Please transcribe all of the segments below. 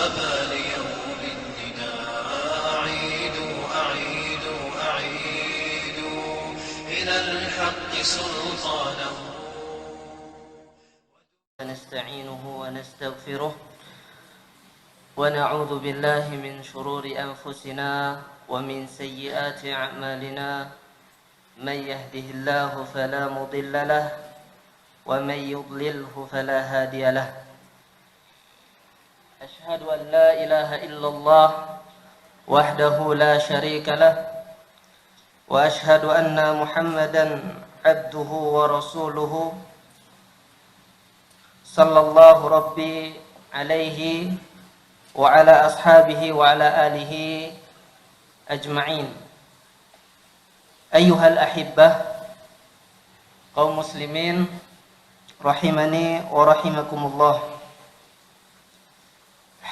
طاب ليوم النداء أعيدوا إلى الحق سلطانه. نستعينه ونستغفره ونعوذ بالله من شرور أنفسنا ومن سيئات أعمالنا. من يهده الله فلا مضل له ومن يضلله فلا هادي له. أشهد أن لا إله إلا الله وحده لا شريك له وأشهد أن محمدا عبده ورسوله صلى الله ربي عليه وعلى أصحابه وعلى آله أجمعين. أيها الأحبة kaum muslimin rahimani wa rahimakumullah.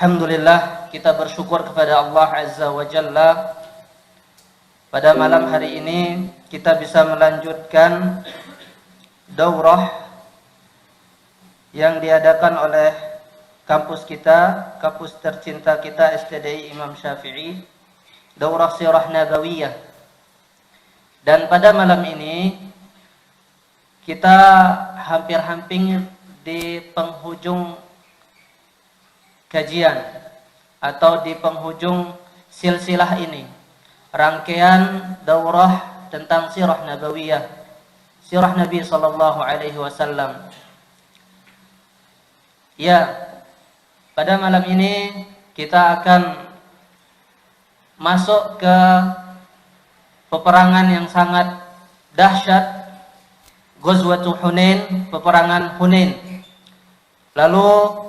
Alhamdulillah, kita bersyukur kepada Allah Azza wa Jalla. Pada malam hari ini kita bisa melanjutkan daurah yang diadakan oleh kampus kita, kampus tercinta kita STDI Imam Syafi'i, daurah Sirah Nabawiyah. Dan pada malam ini kita hampir-hampir di penghujung kajian atau di penghujung silsilah ini, rangkaian daurah tentang Sirah Nabawiyah, Sirah Nabi sallallahu alaihi wasallam. Ya, pada malam ini kita akan masuk ke peperangan yang sangat dahsyat, Ghazwatul Hunain, peperangan Hunain. Lalu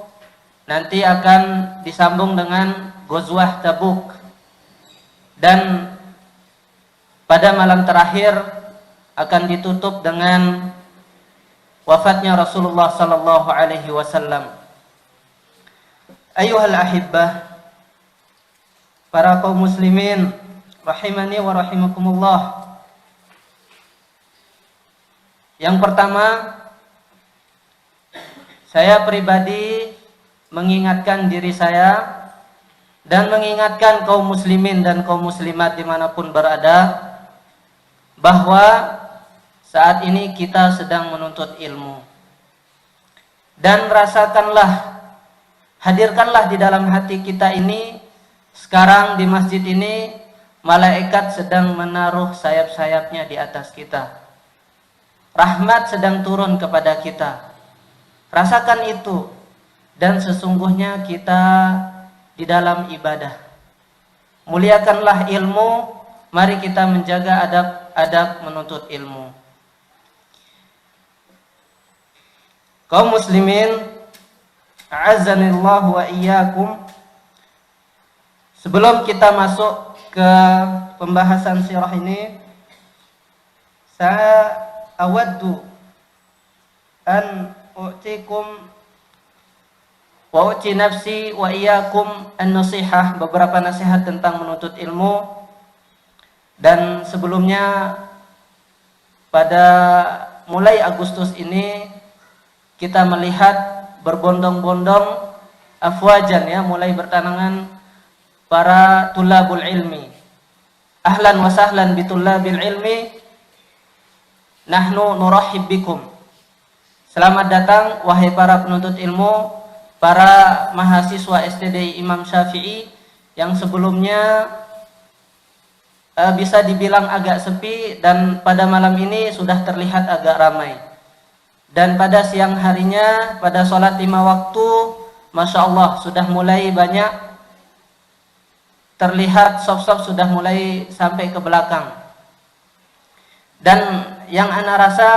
nanti akan disambung dengan Ghazwah Tabuk. Dan pada malam terakhir akan ditutup dengan wafatnya Rasulullah sallallahu alaihi wasallam. Ayuhal ahibbah, para kaum muslimin rahimani wa rahimakumullah. Yang pertama, saya pribadi mengingatkan diri saya dan mengingatkan kaum muslimin dan kaum muslimat dimanapun berada, bahwa saat ini kita sedang menuntut ilmu. Dan rasakanlah, hadirkanlah di dalam hati kita ini, sekarang di masjid ini, malaikat sedang menaruh sayap-sayapnya di atas kita. Rahmat sedang turun kepada kita. Rasakan itu. Dan sesungguhnya kita di dalam ibadah. Muliakanlah ilmu. Mari kita menjaga adab-adab menuntut ilmu. Kaum muslimin, a'azzanillahu wa iyyakum. Sebelum kita masuk ke pembahasan sirah ini, saya awaddu an u'tikum wa u'ti nafsi wa iyyakum an-nasihah, beberapa nasihat tentang menuntut ilmu. Dan sebelumnya, pada mulai Agustus ini kita melihat berbondong-bondong afwajan, ya, mulai bertanangan para tulabul ilmi. Ahlan wa sahlan bitulabil ilmi, nahnu nurahib bikum. Selamat datang wahai para penuntut ilmu, para mahasiswa STDI Imam Syafi'i yang sebelumnya bisa dibilang agak sepi, dan pada malam ini sudah terlihat agak ramai. Dan pada siang harinya, pada sholat 5 waktu, Masya Allah, sudah mulai banyak terlihat, sop-sop sudah mulai sampai ke belakang. Dan yang ana rasa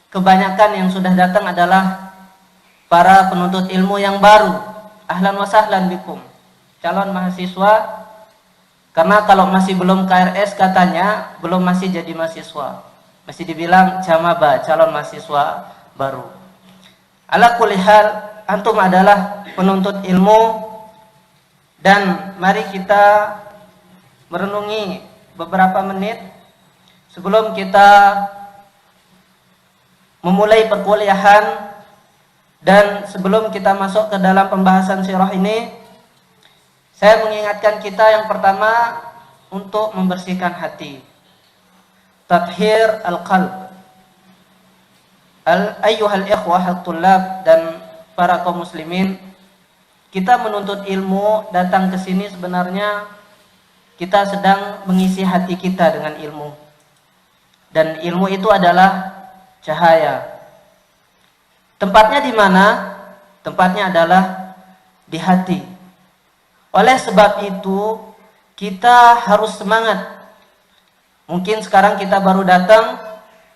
kebanyakan yang sudah datang adalah para penuntut ilmu yang baru. Ahlan wa sahlan bikum, calon mahasiswa. Karena kalau masih belum KRS katanya belum, masih jadi mahasiswa, masih dibilang camaba, calon mahasiswa baru. Ala kulli hal, antum adalah penuntut ilmu. Dan mari kita merenungi beberapa menit sebelum kita memulai perkuliahan dan sebelum kita masuk ke dalam pembahasan sirah ini. Saya mengingatkan kita yang pertama untuk membersihkan hati. Tathhir al-qalb. Ayyuhal ikhwah at-tullab dan para kaum muslimin, kita menuntut ilmu, datang ke sini sebenarnya kita sedang mengisi hati kita dengan ilmu. Dan ilmu itu adalah cahaya. Tempatnya di mana? Tempatnya adalah di hati. Oleh sebab itu, kita harus semangat. Mungkin sekarang kita baru datang,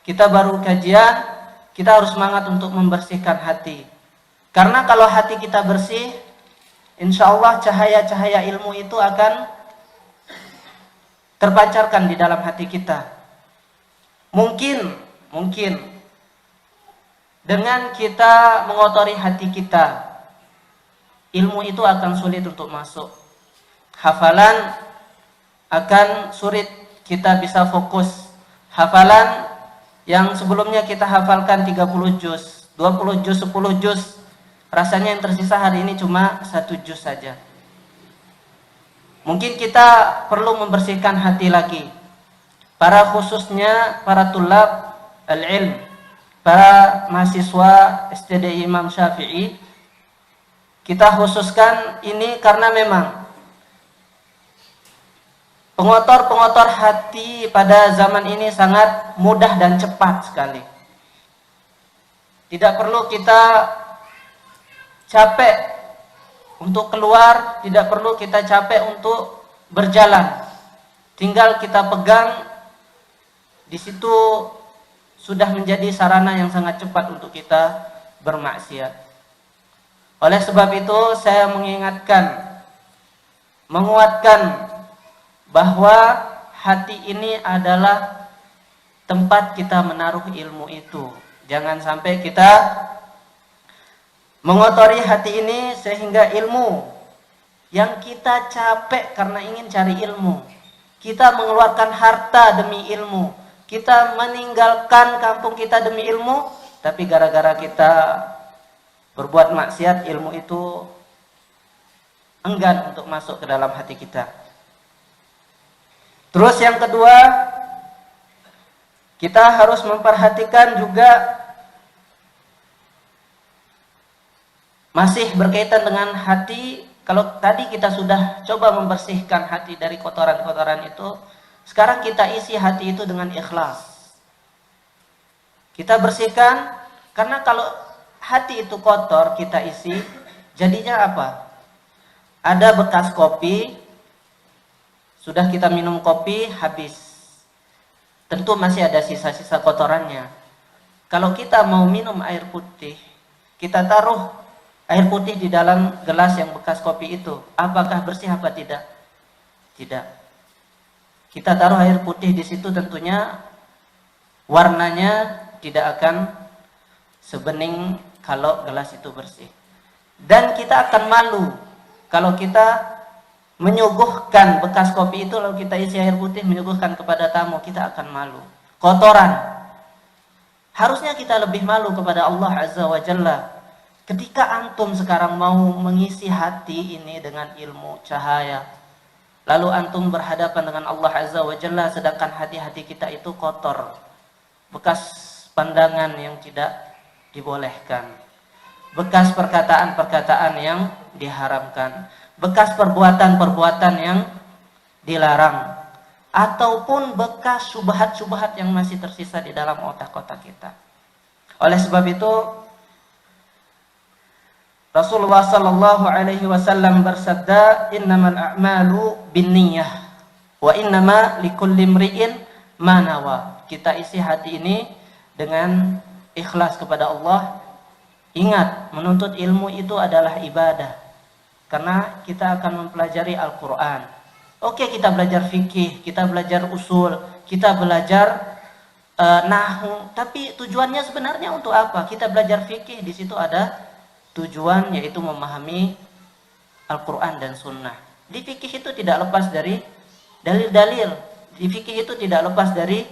kita baru kajian, kita harus semangat untuk membersihkan hati. Karena kalau hati kita bersih, insya Allah cahaya-cahaya ilmu itu akan terpancarkan di dalam hati kita. Mungkin dengan kita mengotori hati kita, ilmu itu akan sulit untuk masuk. Hafalan akan sulit kita bisa fokus. Hafalan yang sebelumnya kita hafalkan 30 juz, 20 juz, 10 juz, rasanya yang tersisa hari ini cuma 1 juz saja. Mungkin kita perlu membersihkan hati lagi. Khususnya para tulab al-ilm, para mahasiswa STDI Imam Syafi'i, kita khususkan ini karena memang pengotor-pengotor hati pada zaman ini sangat mudah dan cepat sekali. Tidak perlu kita capek untuk keluar, tidak perlu kita capek untuk berjalan. Tinggal kita pegang, di situ sudah menjadi sarana yang sangat cepat untuk kita bermaksiat. Oleh sebab itu saya menguatkan bahwa hati ini adalah tempat kita menaruh ilmu itu. Jangan sampai kita mengotori hati ini sehingga ilmu yang kita capek karena ingin cari ilmu, kita mengeluarkan harta demi ilmu, kita meninggalkan kampung kita demi ilmu, tapi gara-gara kita berbuat maksiat, ilmu itu enggan untuk masuk ke dalam hati kita. Terus yang kedua, kita harus memperhatikan juga, masih berkaitan dengan hati. Kalau tadi kita sudah coba membersihkan hati dari kotoran-kotoran itu, sekarang kita isi hati itu dengan ikhlas. Kita bersihkan, karena kalau hati itu kotor, kita isi, jadinya apa? Ada bekas kopi, sudah kita minum kopi, habis. Tentu masih ada sisa-sisa kotorannya. Kalau kita mau minum air putih, kita taruh air putih di dalam gelas yang bekas kopi itu, apakah bersih apa tidak? Tidak. Kita taruh air putih di situ, tentunya warnanya tidak akan sebening kalau gelas itu bersih. Dan kita akan malu kalau kita menyuguhkan bekas kopi itu, lalu kita isi air putih menyuguhkan kepada tamu, kita akan malu. Kotoran. Harusnya kita lebih malu kepada Allah Azza wa Jalla. Ketika antum sekarang mau mengisi hati ini dengan ilmu cahaya, lalu antum berhadapan dengan Allah Azza wa Jalla, sedangkan hati-hati kita itu kotor, bekas pandangan yang tidak dibolehkan, bekas perkataan-perkataan yang diharamkan, bekas perbuatan-perbuatan yang dilarang, ataupun bekas syubhat-syubhat yang masih tersisa di dalam otak-otak kita. Oleh sebab itu Rasulullah sallallahu alaihi wasallam bersabda, "Innamal a'malu binniyah wa innama likulli imri'in ma nawa." Kita isi hati ini dengan ikhlas kepada Allah. Ingat, menuntut ilmu itu adalah ibadah. Karena kita akan mempelajari Al-Qur'an. Oke, kita belajar fikih, kita belajar usul, kita belajar nahwu, tapi tujuannya sebenarnya untuk apa? Kita belajar fikih, di situ ada tujuan, yaitu memahami Al-Quran dan Sunnah. Di fikih itu tidak lepas dari dalil-dalil. Di fikih itu tidak lepas dari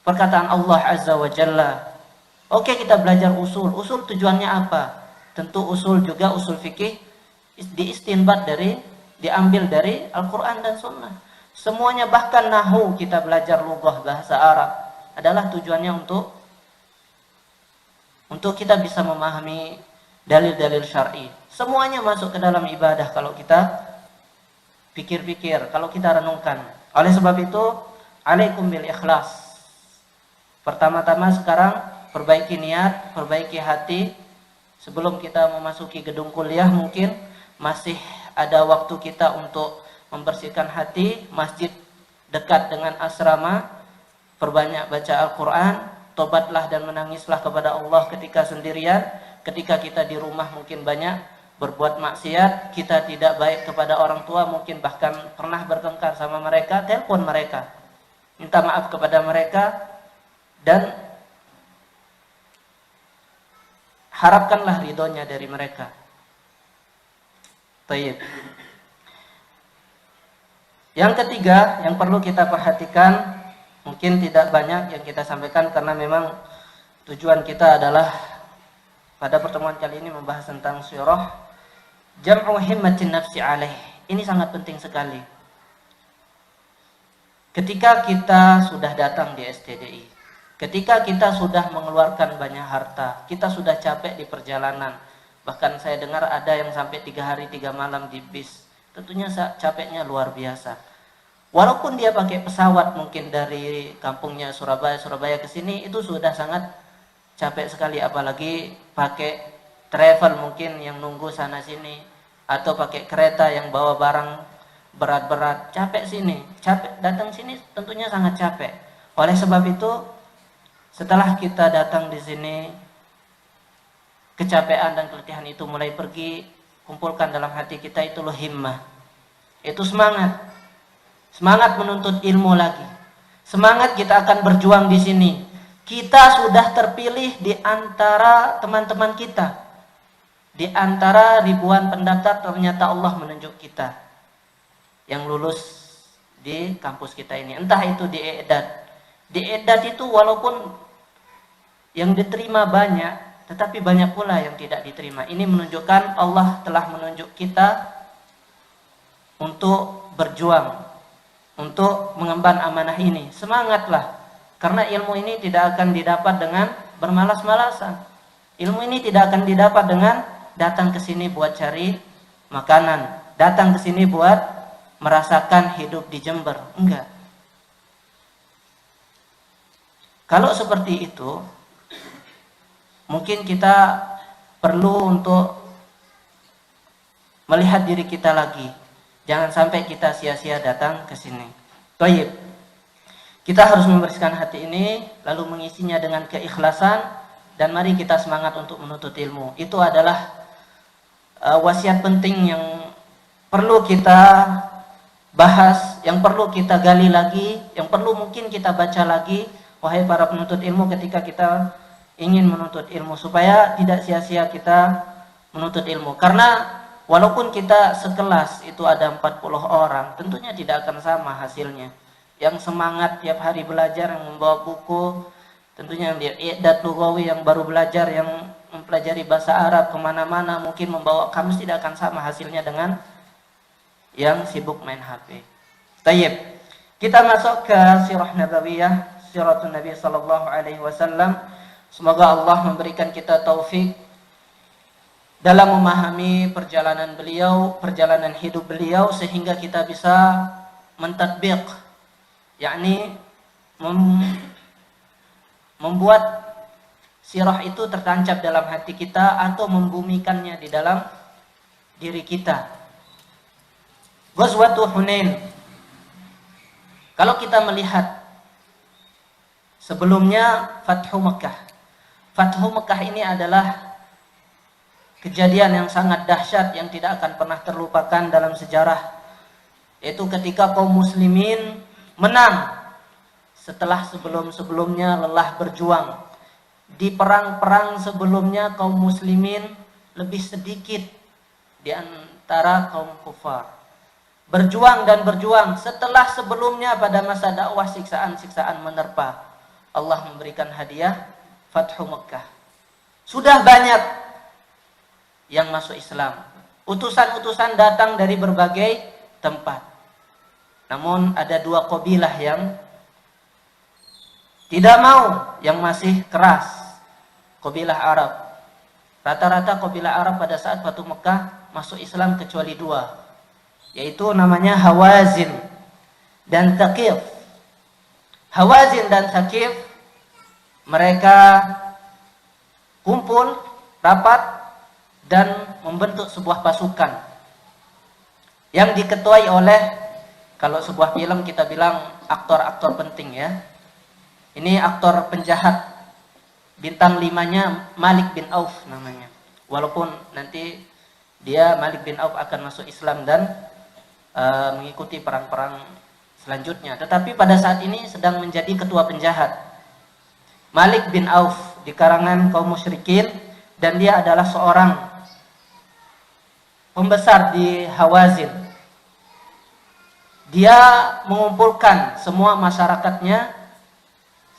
perkataan Allah Azza wa Jalla. Oke, kita belajar usul. Usul tujuannya apa? Tentu usul juga, usul fikih diistinbat dari diambil dari Al-Quran dan Sunnah. Semuanya, bahkan nahu, kita belajar lughah bahasa Arab, adalah tujuannya untuk kita bisa memahami dalil-dalil syar'i. Semuanya masuk ke dalam ibadah kalau kita pikir-pikir, kalau kita renungkan. Oleh sebab itu, alaikum bil ikhlas. Pertama-tama sekarang perbaiki niat, perbaiki hati. Sebelum kita memasuki gedung kuliah, mungkin masih ada waktu kita untuk membersihkan hati. Masjid dekat dengan asrama, perbanyak baca Al-Quran, tobatlah dan menangislah kepada Allah ketika sendirian. Ketika kita di rumah mungkin banyak berbuat maksiat, kita tidak baik kepada orang tua, mungkin bahkan pernah bertengkar sama mereka, telepon mereka, minta maaf kepada mereka, dan harapkanlah ridhonya dari mereka. Taib. Yang ketiga yang perlu kita perhatikan, mungkin tidak banyak yang kita sampaikan karena memang tujuan kita adalah pada pertemuan kali ini membahas tentang sirah. Jam'u himmatin nafsi alaih. Ini sangat penting sekali. Ketika kita sudah datang di STDI, ketika kita sudah mengeluarkan banyak harta, kita sudah capek di perjalanan, bahkan saya dengar ada yang sampai 3 hari 3 malam di bis, tentunya capeknya luar biasa. Walaupun dia pakai pesawat mungkin dari kampungnya Surabaya ke sini, itu sudah sangat capek sekali, apalagi pakai travel mungkin yang nunggu sana sini, atau pakai kereta yang bawa barang berat-berat, capek sini, capek datang sini, tentunya sangat capek. Oleh sebab itu, setelah kita datang di sini, kecapean dan keletihan itu mulai pergi, kumpulkan dalam hati kita itu loh himmah. Itu semangat menuntut ilmu lagi. Semangat kita akan berjuang di sini. Kita sudah terpilih di antara teman-teman kita. Di antara ribuan pendaftar, ternyata Allah menunjuk kita yang lulus di kampus kita ini. Entah itu di I'dad. Di I'dad itu walaupun yang diterima banyak, tetapi banyak pula yang tidak diterima. Ini menunjukkan Allah telah menunjuk kita untuk berjuang, untuk mengemban amanah ini. Semangatlah, karena ilmu ini tidak akan didapat dengan bermalas-malasan. Ilmu ini tidak akan didapat dengan datang ke sini buat cari makanan, datang ke sini buat merasakan hidup di Jember. Enggak. Kalau seperti itu, mungkin kita perlu untuk melihat diri kita lagi. Jangan sampai kita sia-sia datang ke sini. Baik. Kita harus membersihkan hati ini, lalu mengisinya dengan keikhlasan, dan mari kita semangat untuk menuntut ilmu. Itu adalah wasiat penting yang perlu kita bahas, yang perlu kita gali lagi, yang perlu mungkin kita baca lagi, wahai para penuntut ilmu, ketika kita ingin menuntut ilmu, supaya tidak sia-sia kita menuntut ilmu. Karena walaupun kita sekelas itu ada 40 orang, tentunya tidak akan sama hasilnya. Yang semangat tiap hari belajar, yang membawa buku, tentunya yang di I'dad Lughawi, yang baru belajar, yang mempelajari bahasa Arab kemana-mana, mungkin membawa kamus, tidak akan sama hasilnya dengan yang sibuk main HP. Tayyib. Kita masuk ke sirah nabawiyah, siratun Nabi sallallahu alaihi wasallam. Semoga Allah memberikan kita taufik dalam memahami perjalanan beliau, perjalanan hidup beliau, sehingga kita bisa mentadbiq, yakni membuat sirah itu tertancap dalam hati kita atau membumikannya di dalam diri kita. Ghazwatu Hunain. Kalau kita melihat sebelumnya Fathu Mekah. Fathu Mekah ini adalah kejadian yang sangat dahsyat yang tidak akan pernah terlupakan dalam sejarah. Yaitu ketika kaum muslimin menang setelah sebelum-sebelumnya lelah berjuang. Di perang-perang sebelumnya kaum muslimin lebih sedikit di antara kaum kufar. Berjuang dan berjuang. Setelah sebelumnya pada masa dakwah siksaan-siksaan menerpa, Allah memberikan hadiah Fathu Mekah. Sudah banyak yang masuk Islam. Utusan-utusan datang dari berbagai tempat. Namun ada dua kabilah yang tidak mau, yang masih keras. Kabilah Arab. Rata-rata kabilah Arab pada saat Fatu Mekah masuk Islam kecuali dua, yaitu namanya Hawazin dan Thaqif. Hawazin dan Thaqif mereka kumpul rapat dan membentuk sebuah pasukan yang diketuai oleh, kalau sebuah film kita bilang aktor-aktor penting ya. Ini aktor penjahat, bintang 5-nya Malik bin Auf namanya. Walaupun nanti dia Malik bin Auf akan masuk Islam dan mengikuti perang-perang selanjutnya. Tetapi pada saat ini sedang menjadi ketua penjahat. Malik bin Auf di kalangan kaum musyrikin, dan dia adalah seorang pembesar di Hawazin. Dia mengumpulkan semua masyarakatnya,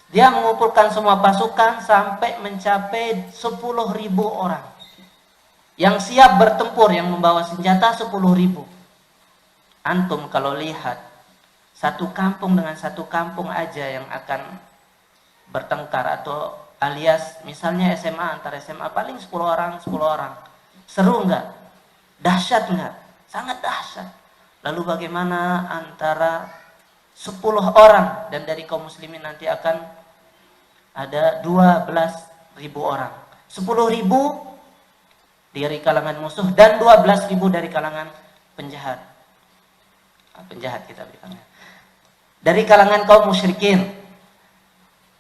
dia mengumpulkan semua pasukan sampai mencapai 10.000 orang yang siap bertempur, yang membawa senjata 10.000. Antum kalau lihat satu kampung dengan satu kampung aja yang akan bertengkar, atau alias misalnya SMA, antara SMA paling 10 orang, 10 orang. Seru enggak? Dahsyat enggak? Sangat dahsyat. Lalu bagaimana antara 10 orang, dan dari kaum muslimin nanti akan ada 12.000 orang. 10.000 dari kalangan musuh dan 12.000 dari kalangan penjahat. Penjahat kita bilangnya. Dari kalangan kaum musyrikin.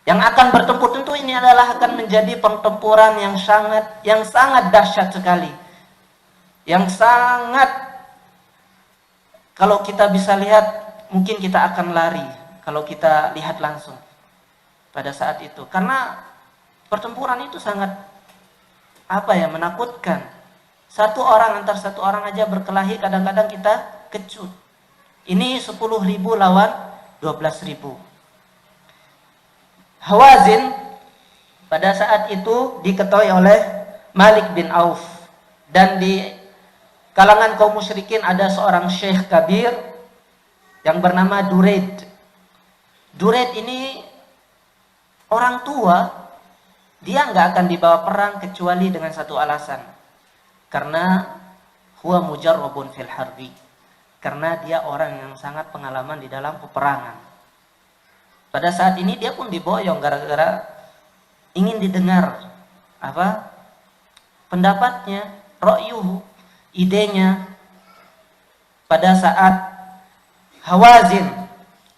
Yang akan bertempur, tentu ini adalah akan menjadi pertempuran yang sangat dahsyat sekali. Yang sangat, kalau kita bisa lihat, mungkin kita akan lari kalau kita lihat langsung pada saat itu. Karena pertempuran itu sangat menakutkan. Satu orang antar satu orang aja berkelahi, kadang-kadang kita kecut. Ini 10.000 lawan 12.000. Hawazin pada saat itu diketuai oleh Malik bin Auf, dan di kalangan kaum musyrikin ada seorang syekh kabir yang bernama Duraid. Duraid ini orang tua, dia nggak akan dibawa perang kecuali dengan satu alasan, karena huwa mujarrabun fil harbi, karena dia orang yang sangat pengalaman di dalam peperangan. Pada saat ini dia pun diboyong gara-gara ingin didengar pendapatnya, ra'yuhu, idenya. Pada saat Hawazin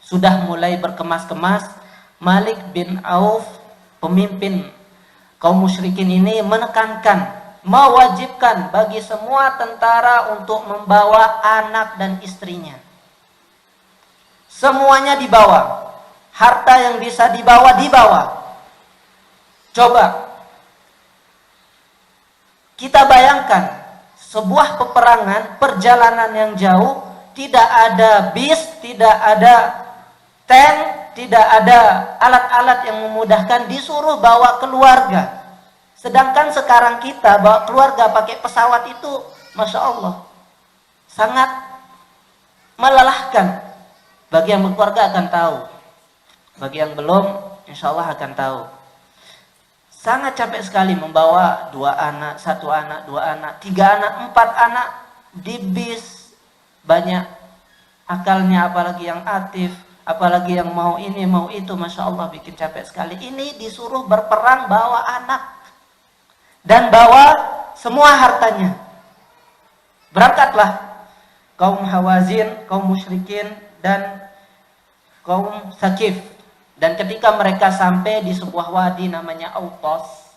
sudah mulai berkemas-kemas, Malik bin Auf, pemimpin kaum musyrikin ini, menekankan, mewajibkan bagi semua tentara untuk membawa anak dan istrinya. Semuanya dibawa. Harta yang bisa dibawa. Coba kita bayangkan sebuah peperangan, perjalanan yang jauh, tidak ada bis, tidak ada tank, tidak ada alat-alat yang memudahkan, disuruh bawa keluarga. Sedangkan sekarang kita bawa keluarga pakai pesawat itu, Masya Allah, sangat melelahkan. Bagi yang berkeluarga akan tahu, bagi yang belum, insya Allah akan tahu. Sangat capek sekali membawa 2 anak, 1 anak, 2 anak, 3 anak, 4 anak di bis. Banyak akalnya, apalagi yang aktif, apalagi yang mau ini, mau itu. Masya Allah, bikin capek sekali. Ini disuruh berperang bawa anak dan bawa semua hartanya. Berangkatlah kaum Hawazin, kaum musyrikin, dan kaum Thaqif. Dan ketika mereka sampai di sebuah wadi namanya Autos.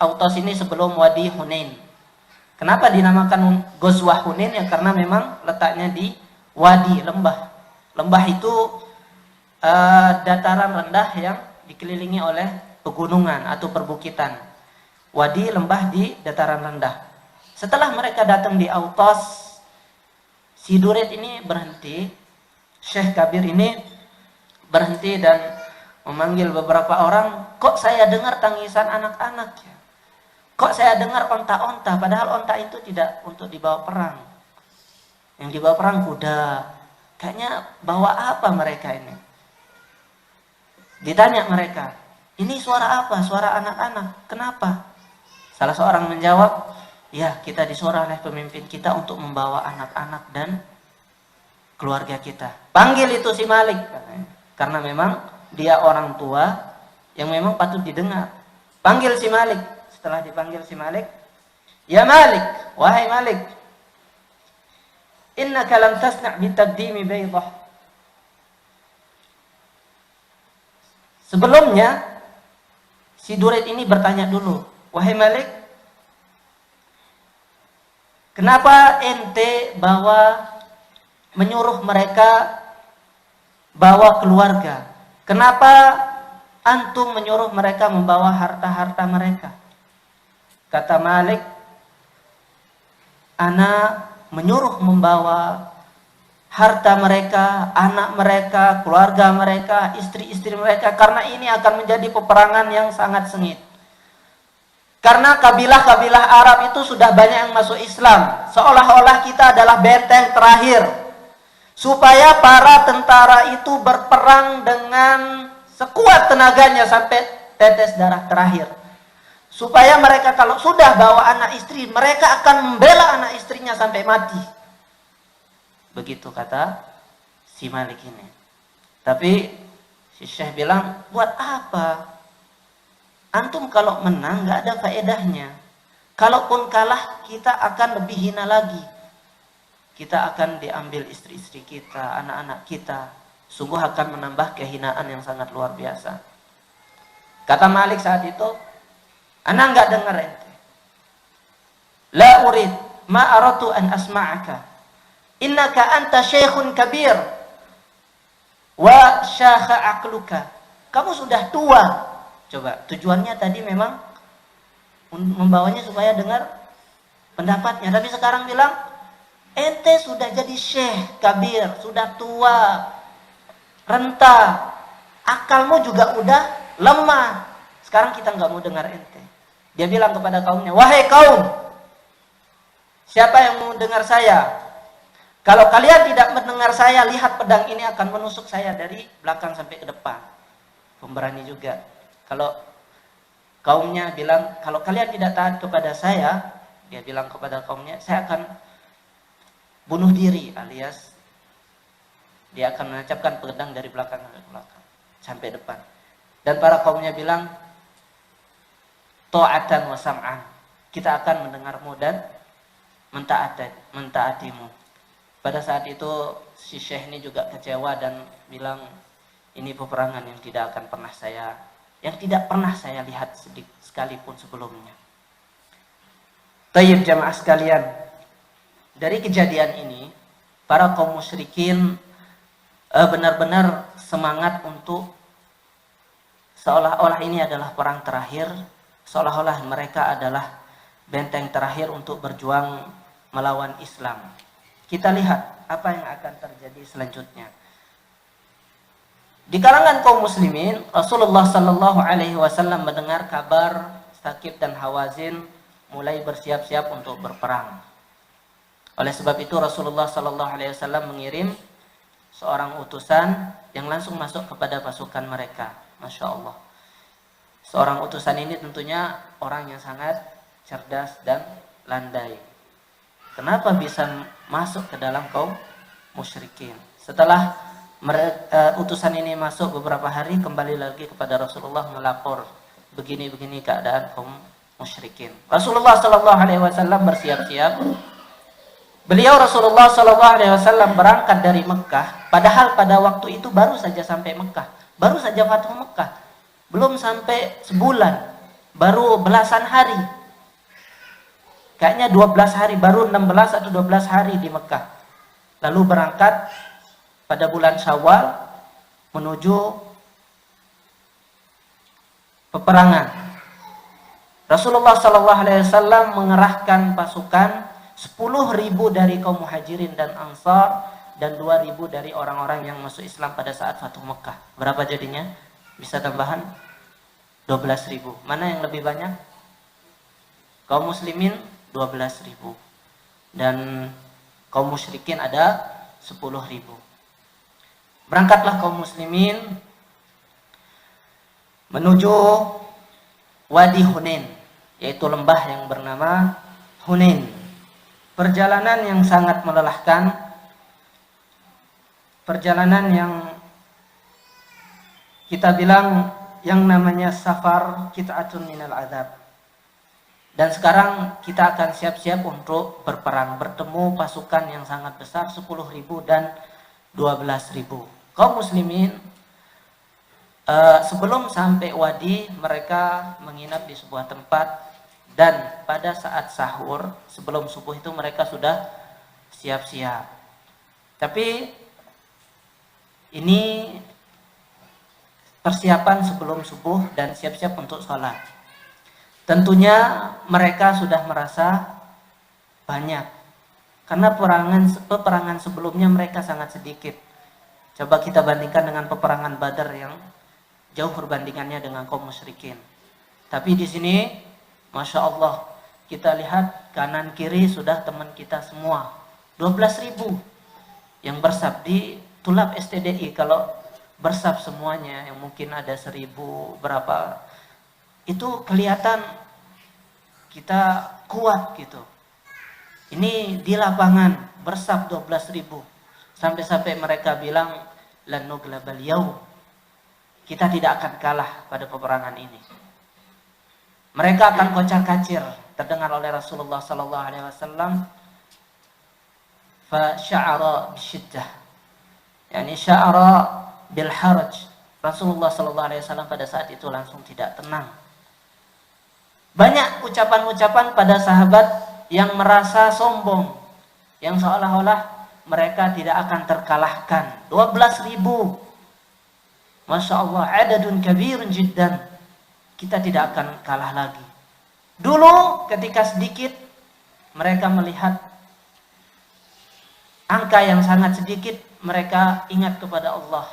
Autos ini sebelum Wadi Hunain. Kenapa dinamakan Ghazwah Hunain? Ya karena memang letaknya di wadi, lembah. Lembah itu dataran rendah yang dikelilingi oleh pegunungan atau perbukitan. Wadi, lembah di dataran rendah. Setelah mereka datang di Autos, si Duraid ini berhenti, Syekh Kabir ini berhenti dan memanggil beberapa orang. Kok saya dengar tangisan anak-anak ya? Kok saya dengar onta-onta, padahal onta itu tidak untuk dibawa perang. Yang dibawa perang kuda. Kayaknya bawa apa mereka ini? Ditanya mereka, ini suara apa? Suara anak-anak. Kenapa? Salah seorang menjawab, ya kita disuruh oleh pemimpin kita untuk membawa anak-anak dan keluarga kita. Panggil itu si Malik. Karena memang dia orang tua yang memang patut didengar. Panggil si Malik. Setelah dipanggil si Malik, ya Malik, wahai Malik, innaka lam tasna' bitaqdimi baydah. Sebelumnya si Duraid ini bertanya dulu, wahai Malik, kenapa ente menyuruh mereka bawa keluarga? Kenapa antum menyuruh mereka membawa harta-harta mereka? Kata Malik, ana menyuruh membawa harta mereka, anak mereka, keluarga mereka, istri-istri mereka, karena ini akan menjadi peperangan yang sangat sengit. Karena kabilah-kabilah Arab itu sudah banyak yang masuk Islam, seolah-olah kita adalah benteng terakhir, supaya para tentara itu berperang dengan sekuat tenaganya sampai tetes darah terakhir. Supaya mereka kalau sudah bawa anak istri, mereka akan membela anak istrinya sampai mati. Begitu kata si Malik ini. Tapi si Syekh bilang, buat apa? Antum kalau menang gak ada faedahnya. Kalaupun kalah, kita akan lebih hina lagi. Kita akan diambil istri-istri kita, anak-anak kita. Sungguh akan menambah kehinaan yang sangat luar biasa. Kata Malik saat itu, ana enggak dengar ente. La urid ma aratu an asma'aka. Innaka anta syekhun kabir wa syakha aqluka. Kamu sudah tua. Coba, tujuannya tadi memang membawanya supaya dengar pendapatnya. Tapi sekarang bilang, ente sudah jadi syekh kabir, sudah tua, renta, akalmu juga udah lemah. Sekarang kita nggak mau dengar ente. Dia bilang kepada kaumnya, wahai kaum, siapa yang mau dengar saya? Kalau kalian tidak mendengar saya, lihat pedang ini akan menusuk saya dari belakang sampai ke depan. Pemberani juga. Kalau kaumnya bilang, kalau kalian tidak taat kepada saya, dia bilang kepada kaumnya, saya akan bunuh diri, alias dia akan menancapkan pedang dari belakang ke belakang sampai depan. Dan para kaumnya bilang, ta'atan wa sam'an, kita akan mendengarmu dan mentaatimu. Pada saat itu si Syekh ini juga kecewa dan bilang, ini peperangan yang tidak pernah saya lihat sekalipun sebelumnya. Tayyib jamaah sekalian, dari kejadian ini para kaum musyrikin benar-benar semangat untuk seolah-olah ini adalah perang terakhir, seolah-olah mereka adalah benteng terakhir untuk berjuang melawan Islam. Kita lihat apa yang akan terjadi selanjutnya. Di kalangan kaum muslimin, Rasulullah Sallallahu Alaihi Wasallam mendengar kabar Thaqif dan Hawazin mulai bersiap-siap untuk berperang. Oleh sebab itu Rasulullah Sallallahu Alaihi Wasallam mengirim seorang utusan yang langsung masuk kepada pasukan mereka. Masya Allah. Seorang utusan ini tentunya orang yang sangat cerdas dan landai. Kenapa bisa masuk ke dalam kaum musyrikin? Setelah utusan ini masuk beberapa hari, kembali lagi kepada Rasulullah melapor begini-begini keadaan kaum musyrikin. Rasulullah Sallallahu Alaihi Wasallam bersiap-siap. Beliau Rasulullah Sallallahu Alaihi Wasallam berangkat dari Mekah, padahal pada waktu itu baru saja sampai Mekah, baru saja Fathu Mekah, belum sampai sebulan, baru belasan hari. Kayaknya 12 hari, baru 16 atau 12 hari di Mekah. Lalu berangkat pada bulan Syawal menuju peperangan. Rasulullah Sallallahu Alaihi Wasallam mengerahkan pasukan 10.000 dari kaum muhajirin dan ansar dan 2.000 dari orang-orang yang masuk Islam pada saat Fathu Mekah. Berapa jadinya? Bisa tambahan 12.000. Mana yang lebih banyak? kaum muslimin 12.000 dan kaum musyrikin ada 10.000. Berangkatlah kaum muslimin menuju Wadi Hunain, yaitu lembah yang bernama Hunain. Perjalanan yang sangat melelahkan, perjalanan yang kita bilang yang namanya safar qit'atun minal azab. Dan sekarang kita akan siap-siap untuk berperang, bertemu pasukan yang sangat besar 10.000 dan 12.000. Kaum muslimin sebelum sampai wadi mereka menginap di sebuah tempat, dan pada saat sahur sebelum subuh itu mereka sudah siap-siap. Tapi ini persiapan sebelum subuh dan siap-siap untuk sholat. Tentunya mereka sudah merasa banyak, karena peperangan sebelumnya mereka sangat sedikit. Coba kita bandingkan dengan peperangan Badar yang jauh perbandingannya dengan kaum musyrikin. Tapi di sini, Masya Allah, kita lihat kanan kiri sudah teman kita semua. 12.000 yang bersab di Tulab STDI. Kalau bersab semuanya, yang mungkin ada 1.000 berapa, itu kelihatan kita kuat gitu. Ini di lapangan bersab 12.000. Sampai-sampai mereka bilang, lan nuglabal yaum, kita tidak akan kalah pada peperangan ini. Mereka akan kocar-kacir. Terdengar oleh Rasulullah sallallahu alaihi wasallam, fa sya'ara bisyiddah, yakni sya'ara bil haraj. Rasulullah sallallahu alaihi wasallam pada saat itu langsung tidak tenang. Banyak ucapan-ucapan pada sahabat yang merasa sombong, yang seolah-olah mereka tidak akan terkalahkan. 12.000, Masya Allah, adadun kabirun jiddan. Kita tidak akan kalah lagi. Dulu ketika sedikit, mereka melihat angka yang sangat sedikit, mereka ingat kepada Allah.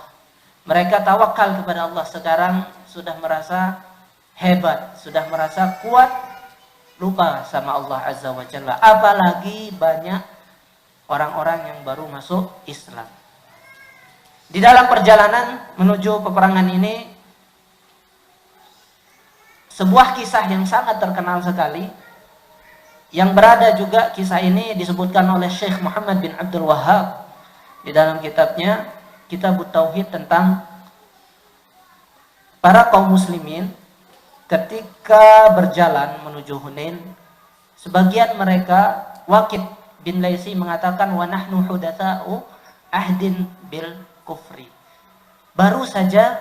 Mereka tawakal kepada Allah. Sekarang sudah merasa hebat, sudah merasa kuat, lupa sama Allah Azza wa Jalla. Apalagi banyak orang-orang yang baru masuk Islam. Di dalam perjalanan menuju peperangan ini, sebuah kisah yang sangat terkenal sekali, yang berada juga kisah ini disebutkan oleh Syekh Muhammad bin Abdul Wahhab di dalam kitabnya Kitabut Tauhid, tentang para kaum muslimin ketika berjalan menuju Hunain. Sebagian mereka, Waqid bin Laisi mengatakan, wa nahnu hudatsa'u ahdin bil kufri. Baru saja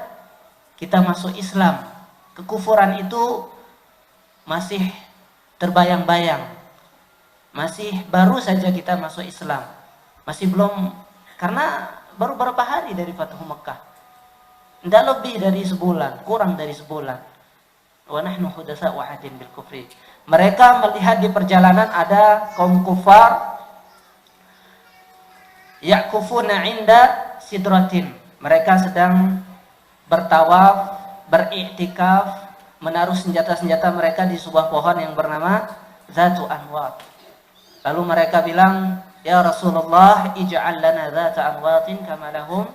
kita masuk Islam, kekufuran itu masih terbayang-bayang. Masih baru saja kita masuk Islam. Masih belum, karena baru beberapa hari dari Fathu Mekah. Tidak lebih dari sebulan, kurang dari sebulan. Wa nahnu hudatsa'u ahdin bil kufri. Mereka melihat di perjalanan ada kaum kufar ya'kufuna 'inda sidratin. Mereka sedang bertawaf, beriktikaf, menaruh senjata-senjata mereka di sebuah pohon yang bernama Zatu Anwat. Lalu mereka bilang, ya Rasulullah, ij'al lana Zata Anwatin kama lahum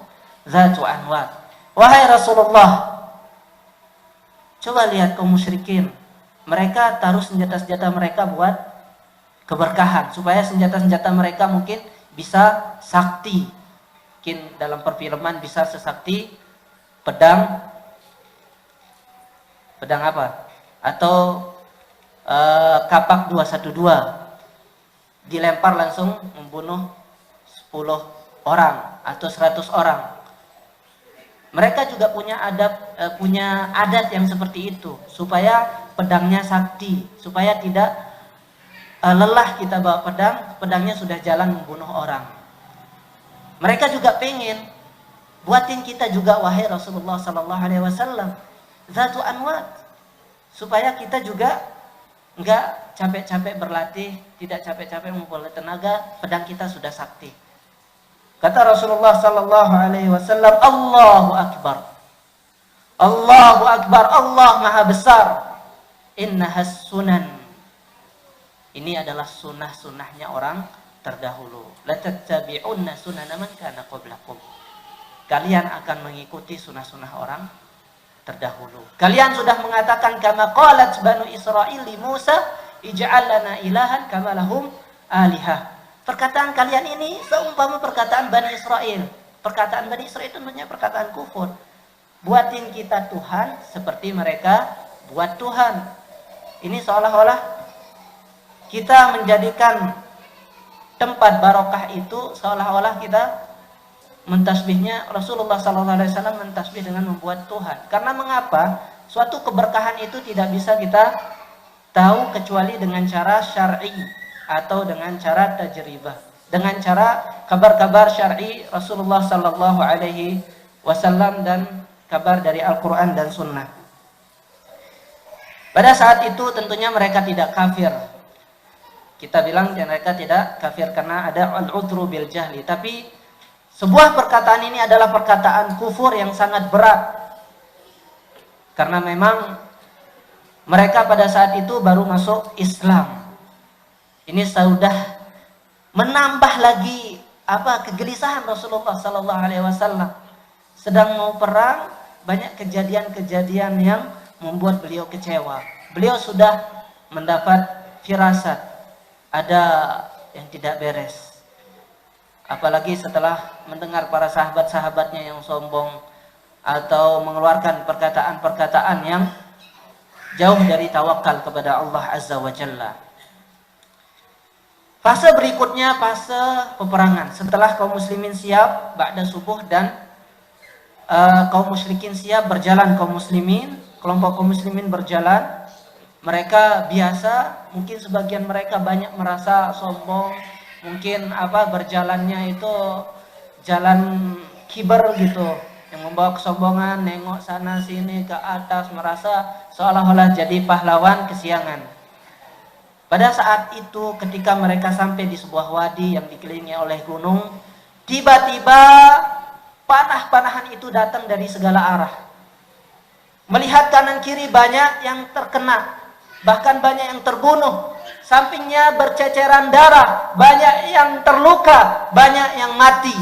Zatu Anwat. Wahai Rasulullah, coba lihat kaum musyrikin. Mereka taruh senjata-senjata mereka buat keberkahan, supaya senjata-senjata mereka mungkin bisa sakti. Mungkin dalam perfilman bisa sesakti pedang apa? Atau kapak 212. Dilempar langsung membunuh 10 orang atau 100 orang. Mereka juga punya adat yang seperti itu, supaya pedangnya sakti, supaya tidak lelah kita bawa pedang, pedangnya sudah jalan membunuh orang. Mereka juga pengen buatin kita juga, wahai Rasulullah sallallahu alaihi wasallam, Zatu Anwat, supaya kita juga enggak capek-capek berlatih, tidak capek-capek mengumpulkan tenaga, pedang kita sudah sakti. Kata Rasulullah sallallahu alaihi wasallam, Allahu akbar. Allahu akbar, Allah Maha besar. Innahas sunan Ini adalah sunnah-sunnahnya orang terdahulu. La tattabi'unna sunana man kana qablakum. Kalian akan mengikuti sunnah-sunnah orang terdahulu. Kalian sudah mengatakan kama qalat banu Israil li Musa ij'al lana ilahan kama lahum alihah. Perkataan kalian ini seumpama perkataan Bani Israel. Perkataan Bani Israel itu namanya perkataan kufur. Buatin kita Tuhan seperti mereka buat Tuhan. Ini seolah-olah kita menjadikan tempat barokah itu seolah-olah kita mentasbihnya Rasulullah SAW mentasbih dengan membuat Tuhan. Karena mengapa? Suatu keberkahan itu tidak bisa kita tahu kecuali dengan cara syar'i atau dengan cara tajribah, dengan cara kabar-kabar syar'i Rasulullah SAW dan kabar dari Al-Quran dan Sunnah. Pada saat itu tentunya mereka tidak kafir. Kita bilang mereka tidak kafir karena ada al-udhru bil jahli. Tapi sebuah perkataan ini adalah perkataan kufur yang sangat berat. Karena memang mereka pada saat itu baru masuk Islam. Ini sudah menambah lagi kegelisahan Rasulullah SAW. Sedang mau perang, banyak kejadian-kejadian yang membuat beliau kecewa. Beliau sudah mendapat firasat ada yang tidak beres. Apalagi setelah mendengar para sahabat-sahabatnya yang sombong atau mengeluarkan perkataan-perkataan yang jauh dari tawakal kepada Allah Azza wa Jalla. Fase berikutnya fase peperangan. Setelah kaum muslimin siap ba'da subuh dan kaum musyrikin siap, berjalan kaum muslimin, kelompok kaum muslimin berjalan. Mereka biasa, mungkin sebagian mereka banyak merasa sombong, mungkin berjalannya itu jalan kiber gitu, yang membawa kesombongan, nengok sana sini ke atas, merasa seolah-olah jadi pahlawan kesiangan. Pada saat itu ketika mereka sampai di sebuah wadi yang dikelilingi oleh gunung, tiba-tiba panah-panahan itu datang dari segala arah. Melihat kanan kiri banyak yang terkena, bahkan banyak yang terbunuh. Sampingnya berceceran darah, banyak yang terluka, banyak yang mati.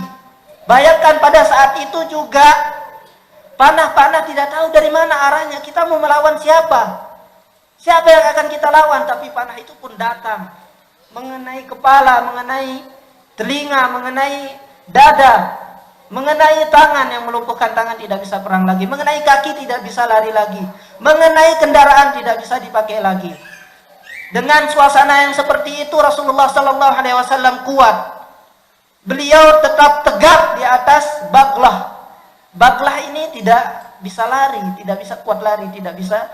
Bayangkan pada saat itu juga panah-panah tidak tahu dari mana arahnya. Kita mau melawan siapa? Siapa yang akan kita lawan? Tapi panah itu pun datang, mengenai kepala, mengenai telinga, mengenai dada, mengenai tangan yang melumpuhkan tangan tidak bisa perang lagi, mengenai kaki tidak bisa lari lagi, mengenai kendaraan tidak bisa dipakai lagi. Dengan suasana yang seperti itu Rasulullah SAW kuat. Beliau tetap tegap di atas baglah. Baglah ini tidak bisa lari, tidak bisa kuat lari, tidak bisa.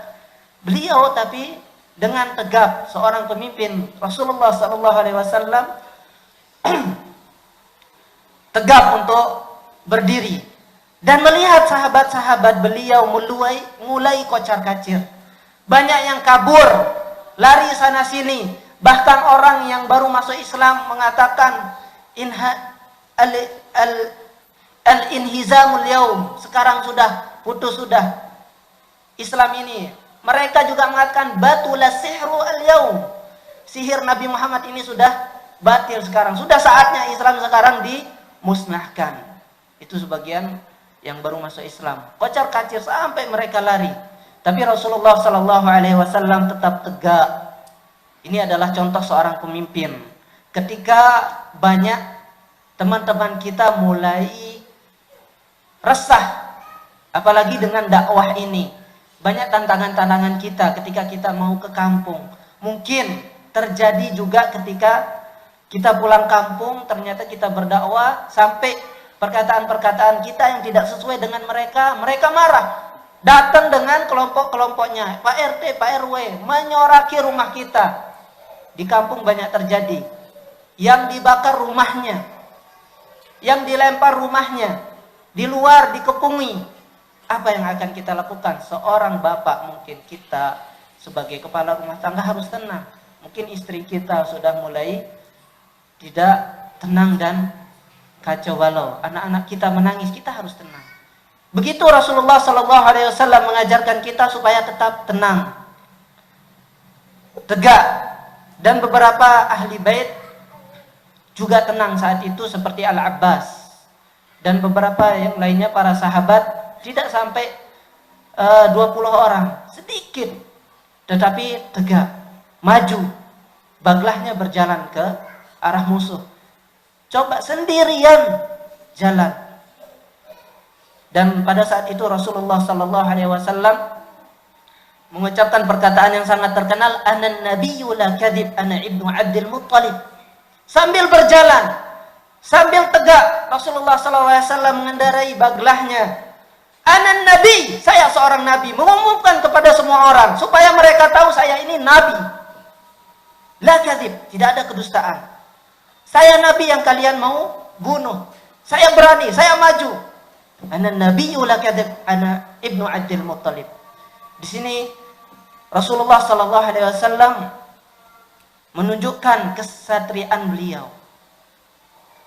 Beliau tapi dengan tegap seorang pemimpin Rasulullah SAW tegap untuk berdiri dan melihat sahabat-sahabat beliau mulai kocar-kacir. Banyak yang kabur, lari sana sini. Bahkan orang yang baru masuk Islam mengatakan al-inhizamul yaum, sekarang sudah putus sudah Islam ini. Mereka juga mengatakan batulah sihru al-yaum, sihir Nabi Muhammad ini sudah batil sekarang. Sudah saatnya Islam sekarang dimusnahkan. Itu sebagian yang baru masuk Islam. Kocar-kacir sampai mereka lari. Tapi Rasulullah SAW tetap tegak. Ini adalah contoh seorang pemimpin. Ketika banyak teman-teman kita mulai resah, apalagi dengan dakwah ini. Banyak tantangan-tantangan kita ketika kita mau ke kampung. Mungkin terjadi juga ketika kita pulang kampung, ternyata kita berdakwah sampai perkataan-perkataan kita yang tidak sesuai dengan mereka. Mereka marah. Datang dengan kelompok-kelompoknya. Pak RT, Pak RW, menyoraki rumah kita. Di kampung banyak terjadi. Yang dibakar rumahnya. Yang dilempar rumahnya. Di luar dikepungi. Apa yang akan kita lakukan? Seorang bapak, mungkin kita sebagai kepala rumah tangga harus tenang. Mungkin istri kita sudah mulai tidak tenang dan kacau balau. Anak-anak kita menangis, kita harus tenang. Begitu Rasulullah SAW mengajarkan kita supaya tetap tenang, tegak. Dan beberapa ahli bait juga tenang saat itu seperti Al-Abbas dan beberapa yang lainnya para sahabat, tidak sampai 20 orang, sedikit tetapi tegak maju, baglahnya berjalan ke arah musuh. Coba sendirian jalan. Dan pada saat itu Rasulullah sallallahu alaihi wasallam mengucapkan perkataan yang sangat terkenal, "Anan nabiyyu la kadzib, ana ibnu Abdul Muttalib." Sambil berjalan, sambil tegak, Rasulullah sallallahu alaihi wasallam mengendarai baglahnya. "Anan nabi," saya seorang nabi, mengumumkan kepada semua orang supaya mereka tahu saya ini nabi. La kadzib, tidak ada kedustaan. Saya nabi yang kalian mau bunuh. Saya berani, saya maju. Anan nabiyyu la kadzib, ana ibnu Abdul Muttalib. Di sini Rasulullah sallallahu alaihi wasallam menunjukkan kesatriaan beliau.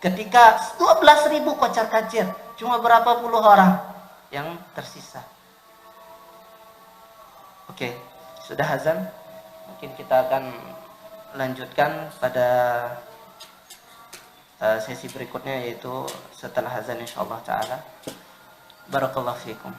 Ketika 12.000 kocar-kacir, cuma berapa puluh orang yang tersisa. Oke, sudah azan. Mungkin kita akan lanjutkan pada sesi berikutnya, yaitu setelah azan insyaallah taala. Barakallahu fiikum.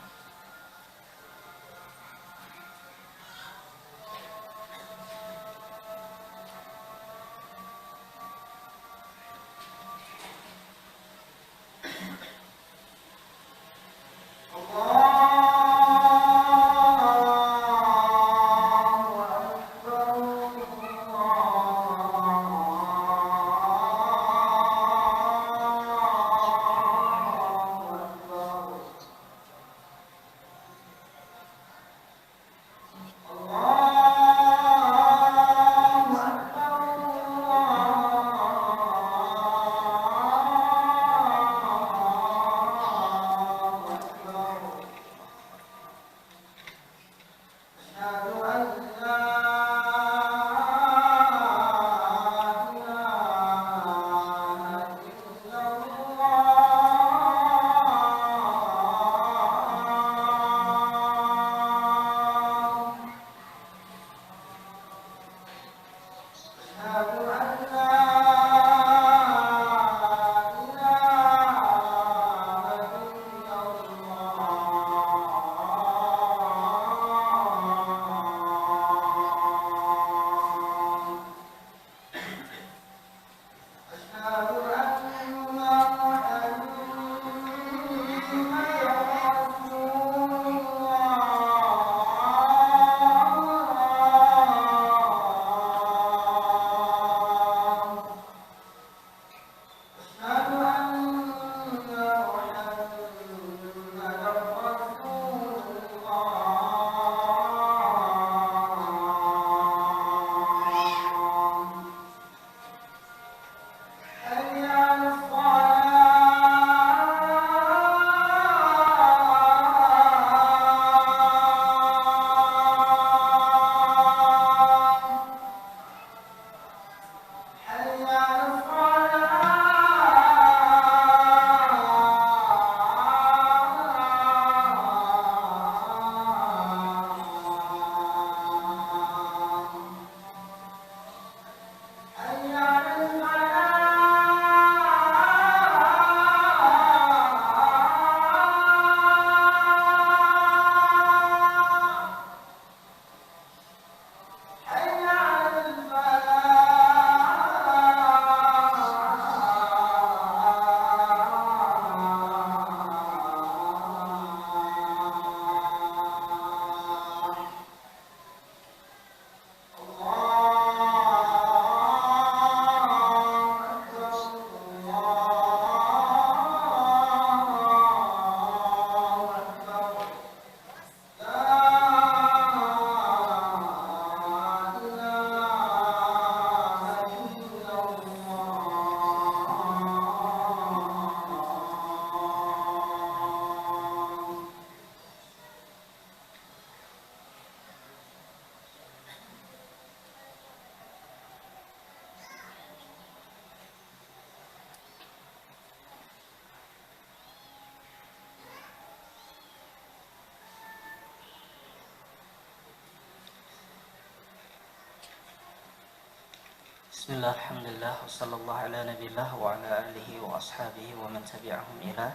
Bismillah, alhamdulillah, wassallallahu ala nabiillah wa ala alihi wa ashabihi wa man tabi'ahum ila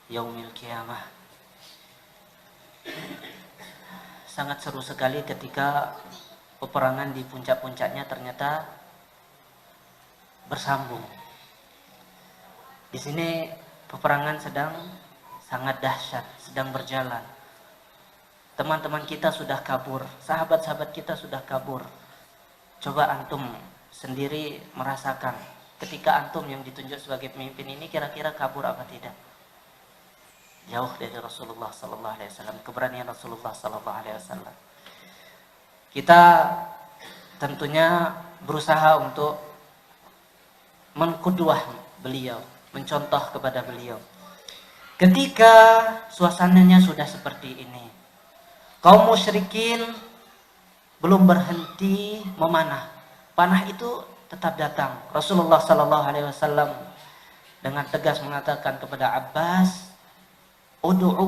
yaumil qiyamah. Sangat seru sekali ketika peperangan di puncak-puncaknya ternyata bersambung. Di sini peperangan sedang sangat dahsyat, sedang berjalan. Teman-teman kita sudah kabur, sahabat-sahabat kita sudah kabur. Coba antum sendiri merasakan ketika antum yang ditunjuk sebagai pemimpin ini kira-kira kabur apa tidak? Jauh dari Rasulullah sallallahu alaihi wasallam, keberanian Rasulullah sallallahu alaihi wasallam. Kita tentunya berusaha untuk mengkuduah beliau, mencontoh kepada beliau. Ketika suasananya sudah seperti ini, kaum musyrikin belum berhenti memanah. Panah itu tetap datang. Rasulullah sallallahu alaihi wasallam dengan tegas mengatakan kepada Abbas, "Ud'u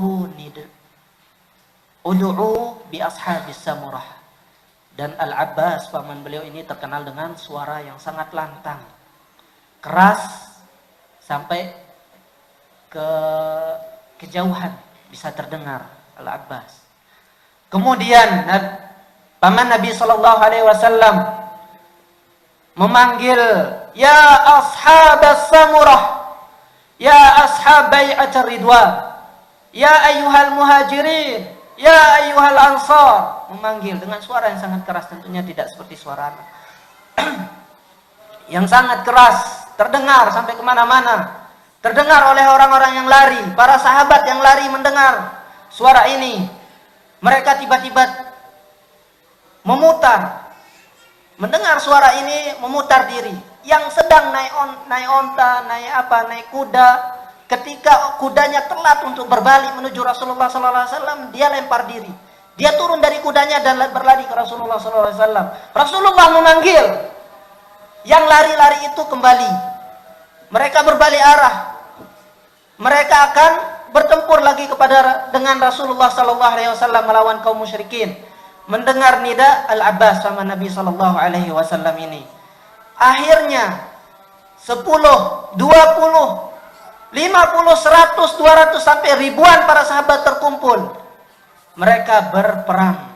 bi ashabis samurah." Dan Al-Abbas, paman beliau ini terkenal dengan suara yang sangat lantang, keras sampai ke kejauhan bisa terdengar Al-Abbas. Kemudian paman Nabi sallallahu alaihi wasallam memanggil, "Ya ashabas samurah, ya ashab bai'atir ridwan, ya ayyuhal muhajirin, ya ayyuhal ansar." Memanggil dengan suara yang sangat keras, tentunya tidak seperti suara anak. Yang sangat keras, terdengar sampai kemana-mana, terdengar oleh orang-orang yang lari. Para sahabat yang lari mendengar suara ini, mereka tiba-tiba mendengar suara ini, memutar diri. Yang sedang naik onta, naik kuda, ketika kudanya telat untuk berbalik menuju Rasulullah sallallahu alaihi wasallam, dia lempar diri. Dia turun dari kudanya dan berlari ke Rasulullah sallallahu alaihi wasallam. Rasulullah memanggil. Yang lari-lari itu kembali. Mereka berbalik arah. Mereka akan bertempur lagi dengan Rasulullah sallallahu alaihi wasallam melawan kaum musyrikin. Mendengar nida Al-Abbas sama Nabi sallallahu alaihi wasallam ini. Akhirnya 10, 20, 50, 100, 200 sampai ribuan para sahabat terkumpul. Mereka berperang.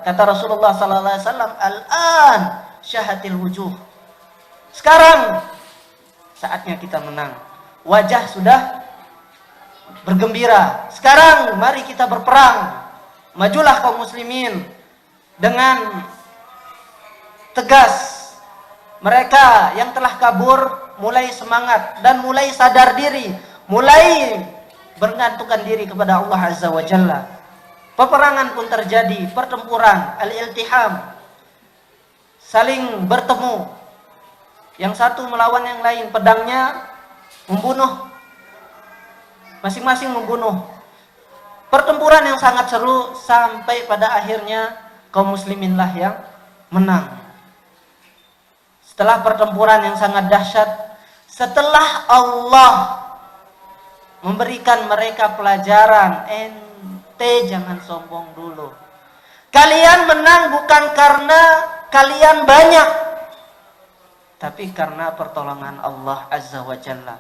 Kata Rasulullah sallallahu alaihi wasallam, "Al-an syahatil wujuh." Sekarang saatnya kita menang. Wajah sudah bergembira. Sekarang mari kita berperang. Majulah kaum muslimin dengan tegas. Mereka yang telah kabur mulai semangat dan mulai sadar diri, mulai bergantungkan diri kepada Allah Azza wa Jalla. Peperangan pun terjadi, pertempuran, al-iltiham, saling bertemu. Yang satu melawan yang lain, pedangnya membunuh, masing-masing membunuh. Pertempuran yang sangat seru sampai pada akhirnya kaum musliminlah yang menang. Setelah pertempuran yang sangat dahsyat, setelah Allah memberikan mereka pelajaran, jangan sombong dulu. Kalian menang bukan karena kalian banyak, tapi karena pertolongan Allah Azza wa Jalla.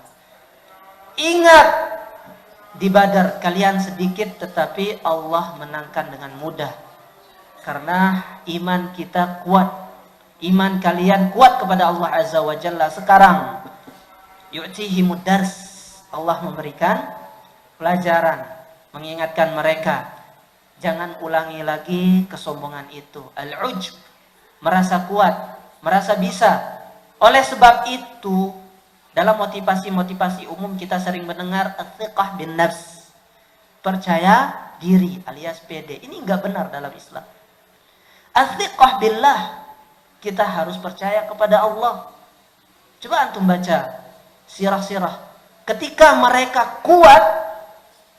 Ingat, di Badar kalian sedikit tetapi Allah menangkan dengan mudah. Karena iman kita kuat. Iman kalian kuat kepada Allah Azza wa Jalla. Sekarang yu'tihimud dars. Allah memberikan pelajaran, mengingatkan mereka, jangan ulangi lagi kesombongan itu. Al-ujb, merasa kuat, merasa bisa. Oleh sebab itu, dalam motivasi-motivasi umum kita sering mendengar ats-tsiqah bin nafs, percaya diri alias PD. Ini enggak benar dalam Islam. Ats-tsiqah billah, kita harus percaya kepada Allah. Coba antum baca sirah-sirah. Ketika mereka kuat,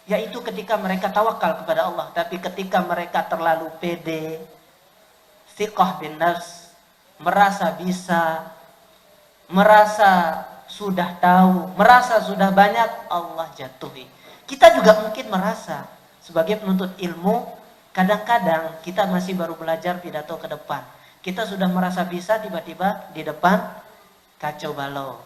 yaitu ketika mereka tawakal kepada Allah. Tapi ketika mereka terlalu pede, tsiqah bin nafs, merasa bisa, merasa sudah tahu, merasa sudah banyak, Allah jatuhi. Kita juga mungkin merasa sebagai penuntut ilmu, kadang-kadang kita masih baru belajar pidato ke depan. Kita sudah merasa bisa, tiba-tiba di depan kacau balau.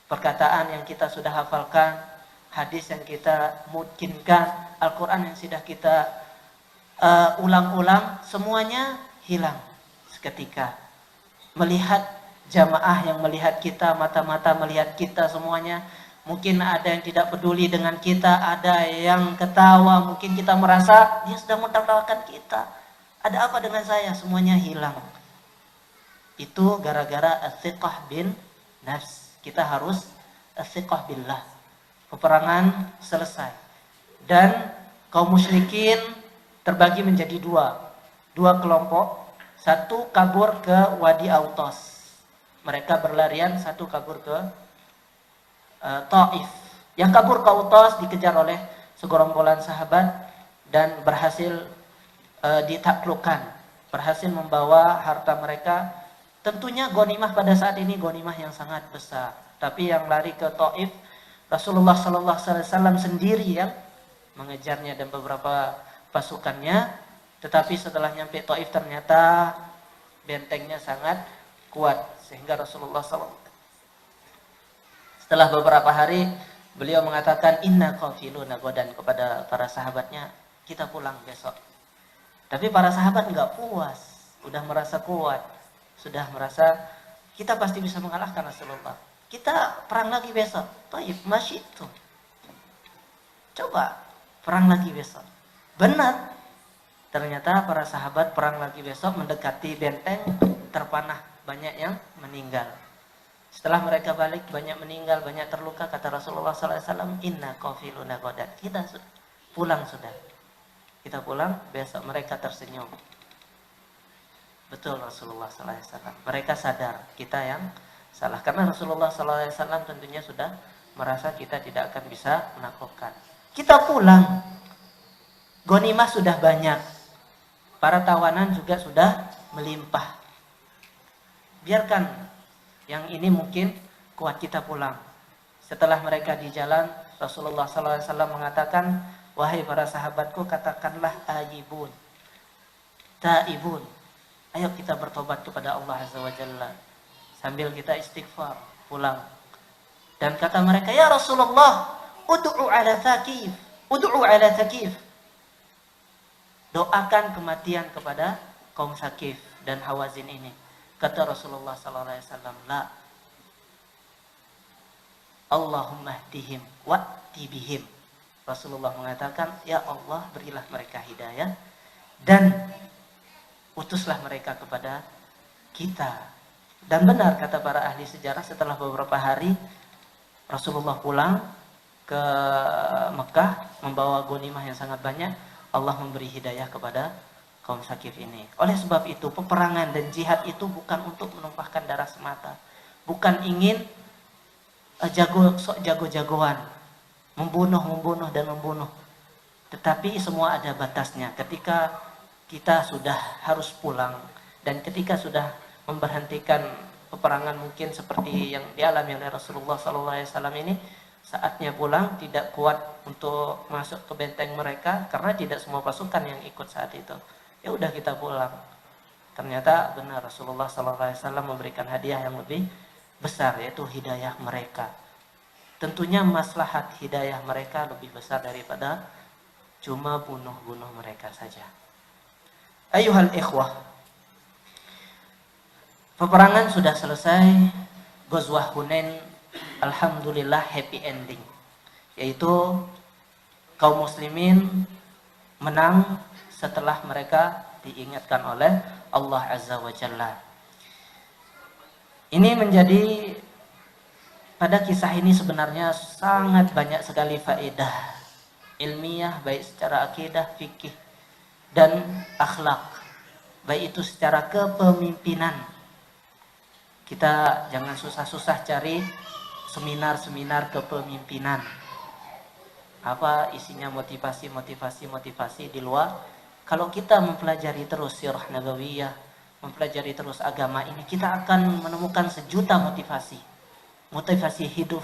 Perkataan yang kita sudah hafalkan, hadis yang kita mungkinkan, Al-Quran yang sudah kita ulang-ulang, semuanya hilang seketika. Melihat jamaah yang melihat kita, mata-mata melihat kita semuanya, mungkin ada yang tidak peduli dengan kita, ada yang ketawa, mungkin kita merasa dia sedang menertawakan kita. Ada apa dengan saya? Semuanya hilang. Itu gara-gara as-siqah bin nafs. Kita harus as-siqah billah. Peperangan selesai. Dan kaum musyrikin terbagi menjadi dua kelompok. Satu kabur ke Wadi Autos. Mereka berlarian, satu kabur ke Taif. Yang kabur ke Autos dikejar oleh segerombolan sahabat dan berhasil ditaklukkan. Berhasil membawa harta mereka. Tentunya ghanimah pada saat ini ghanimah yang sangat besar. Tapi yang lari ke Taif, Rasulullah SAW sendiri yang mengejarnya dan beberapa pasukannya. Tetapi setelah nyampe Taif ternyata bentengnya sangat kuat. Sehingga Rasulullah SAW setelah beberapa hari beliau mengatakan inna qafiluna godan kepada para sahabatnya, kita pulang besok. Tapi para sahabat enggak puas, udah merasa kuat, sudah merasa kita pasti bisa mengalahkan Rasulullah. Kita perang lagi besok. Taib masih itu. Coba perang lagi besok. Benar. Ternyata para sahabat perang lagi besok, mendekati benteng, terpanah, banyak yang meninggal. Setelah mereka balik, banyak meninggal, banyak terluka. Kata Rasulullah SAW, inna qafiluna godan. Kita pulang sudah. Kita pulang, besok mereka tersenyum. Betul Rasulullah SAW. Mereka sadar kita yang salah. Karena Rasulullah SAW tentunya sudah merasa kita tidak akan bisa menaklukkan. Kita pulang. Ghanimah sudah banyak. Para tawanan juga sudah melimpah. Biarkan yang ini mungkin kuat, kita pulang. Setelah mereka di jalan, Rasulullah SAW mengatakan, wahai para sahabatku, katakanlah ayibun, taibun. Ayo kita bertobat kepada Allah Azza wa Jalla. Sambil kita istighfar, pulang. Dan kata mereka, ya Rasulullah, ud'u ala Thaqif, ud'u ala Thaqif. Doakan kematian kepada kaum Thaqif dan Hawazin ini. Kata Rasulullah SAW, la. Allahumma hdihim wa'ti bihim. Rasulullah mengatakan, ya Allah berilah mereka hidayah dan utuslah mereka kepada kita. Dan benar kata para ahli sejarah, setelah beberapa hari Rasulullah pulang ke Mekah membawa ghanimah yang sangat banyak. Allah memberi hidayah kepada kaum Thaqif ini. Oleh sebab itu, peperangan dan jihad itu bukan untuk menumpahkan darah semata. Bukan ingin jago-jagoan, membunuh dan membunuh. Tetapi semua ada batasnya. Ketika kita sudah harus pulang dan ketika sudah memberhentikan peperangan mungkin seperti yang dialami oleh Rasulullah SAW ini, saatnya pulang, tidak kuat untuk masuk ke benteng mereka karena tidak semua pasukan yang ikut saat itu. Ya udah kita pulang. Ternyata benar Rasulullah SAW memberikan hadiah yang lebih besar, yaitu hidayah mereka. Tentunya maslahat hidayah mereka lebih besar daripada cuma bunuh-bunuh mereka saja. Ayuhal ikhwah, peperangan sudah selesai. Ghazwah Hunain alhamdulillah happy ending, yaitu kaum muslimin menang setelah mereka diingatkan oleh Allah Azza wa Jalla. Ini menjadi, pada kisah ini sebenarnya sangat banyak sekali faedah ilmiah, baik secara akidah, fikih, dan akhlak, baik itu secara kepemimpinan. Kita jangan susah-susah cari seminar-seminar kepemimpinan. Apa isinya motivasi di luar. Kalau kita mempelajari terus sirah nabawiyah, mempelajari terus agama ini, kita akan menemukan sejuta motivasi. Motivasi hidup,